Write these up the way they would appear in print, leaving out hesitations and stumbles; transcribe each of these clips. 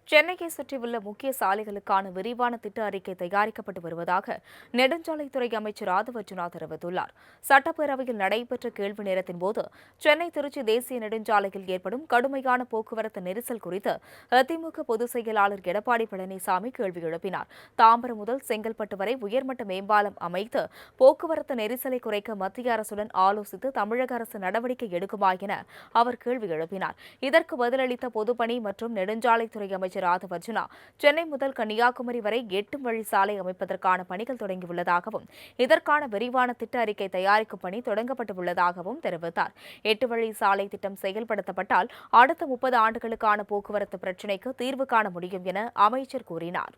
சென்னையை சுற்றியுள்ள முக்கிய சாலைகளுக்கான விரிவான திட்ட அறிக்கை தயாரிக்கப்பட்டு வருவதாக நெடுஞ்சாலைத்துறை அமைச்சர் ஆதவ் அர்ஜுனா தெரிவித்துள்ளார். சட்டப்பேரவையில் நடைபெற்ற கேள்வி நேரத்தின் போது சென்னை திருச்சி தேசிய நெடுஞ்சாலையில் ஏற்படும் கடுமையான போக்குவரத்து நெரிசல் குறித்து அதிமுக பொதுச் செயலாளர் எடப்பாடி பழனிசாமி கேள்வி எழுப்பினார். தாம்பரம் முதல் செங்கல்பட்டு வரை உயர்மட்ட மேம்பாலம் அமைத்து போக்குவரத்து நெரிசலை குறைக்க மத்திய அரசுடன் ஆலோசித்து தமிழக அரசு நடவடிக்கை எடுக்குமா என அவர் கேள்வி எழுப்பினார். இதற்கு பதிலளித்த பொதுப்பணி மற்றும் நெடுஞ்சாலைத்துறை அமைச்சர் ஆதவ் அர்ஜுனா சென்னை முதல் கன்னியாகுமரி வரை 8 வழி சாலை அமைப்பதற்கான பணிகள் தொடங்கியுள்ளதாகவும் இதற்கான விரிவான திட்ட அறிக்கை தயாரிக்கும் பணி தொடங்கப்பட்டுள்ளதாகவும் தெரிவித்தார். 8 வழி சாலை திட்டம் செயல்படுத்தப்பட்டால் அடுத்த 30 ஆண்டுகளுக்கான போக்குவரத்து பிரச்சினைக்கு தீர்வு காண முடியும் என அமைச்சர் கூறினார்.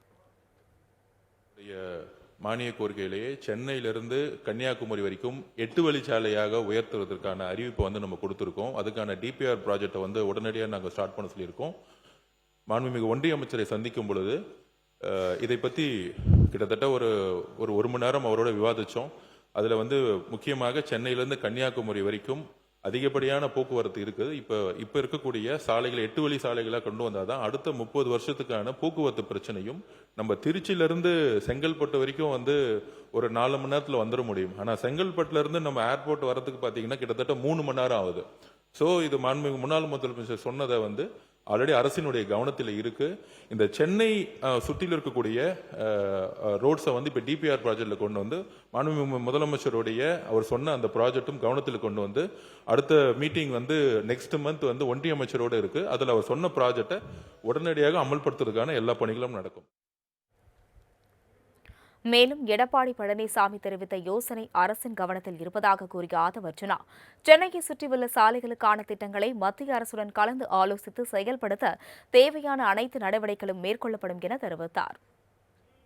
மானிய கோரிக்கையிலேயே சென்னையிலிருந்து கன்னியாகுமரி வரைக்கும் 8 வழிச்சாலையாக உயர்த்துவதற்கான அறிவிப்பை நம்ம கொடுத்திருக்கோம். அதுக்கான டிபிஆர் ப்ராஜெக்டை உடனடியாக நாங்கள் ஸ்டார்ட் பண்ண சொல்லியிருக்கோம். மாண்புமிகு ஒன்றிய அமைச்சரை சந்திக்கும் பொழுது இதை பற்றி கிட்டத்தட்ட ஒரு மணி நேரம் அவரோட விவாதித்தோம். அதில் முக்கியமாக சென்னையிலேருந்து கன்னியாகுமரி வரைக்கும் அதிகப்படியான போக்குவரத்து இருக்குது. இப்போ இருக்கக்கூடிய சாலைகளை 8 வழி சாலைகளாக கொண்டு வந்தால் தான் அடுத்த 30 வருஷத்துக்கான போக்குவரத்து பிரச்சனையும் நம்ம திருச்சியிலேருந்து செங்கல்பட்டு வரைக்கும் ஒரு 4 மணி நேரத்தில் வந்துட முடியும். ஆனால் செங்கல்பட்டுலேருந்து நம்ம ஏர்போர்ட் வரதுக்கு பார்த்தீங்கன்னா கிட்டத்தட்ட 3 மணி நேரம் ஆகுது. ஸோ இது மாண்புமிகு முன்னாள் முதலமைச்சர் சொன்னதை ஆல்ரெடி அரசினுடைய கவனத்தில் இருக்கு. இந்த சென்னை சுற்றில் இருக்கக்கூடிய ரோட்ஸை இப்போ டிபிஆர் ப்ராஜெக்ட்ல கொண்டு மாண்புமிகு முதலமைச்சருடைய அவர் சொன்ன அந்த ப்ராஜெக்டும் கவனத்தில் கொண்டு அடுத்த மீட்டிங் நெக்ஸ்ட் மந்த் ஒன்றிய அமைச்சரோடு இருக்கு. அதில் அவர் சொன்ன ப்ராஜெக்டை உடனடியாக அமல்படுத்துவதற்கான எல்லா பணிகளும் நடக்கும். மேலும் எடப்பாடி பழனிசாமி தெரிவித்த யோசனை அரசின் கவனத்தில் இருப்பதாக கூறிய ஆதவ் அர்ஜுனா சென்னையை சுற்றியுள்ள சாலைகளுக்கான திட்டங்களை மத்திய அரசுடன் கலந்து ஆலோசித்து செயல்படுத்த தேவையான அனைத்து நடவடிக்கைகளும் மேற்கொள்ளப்படும் என தெரிவித்தார்.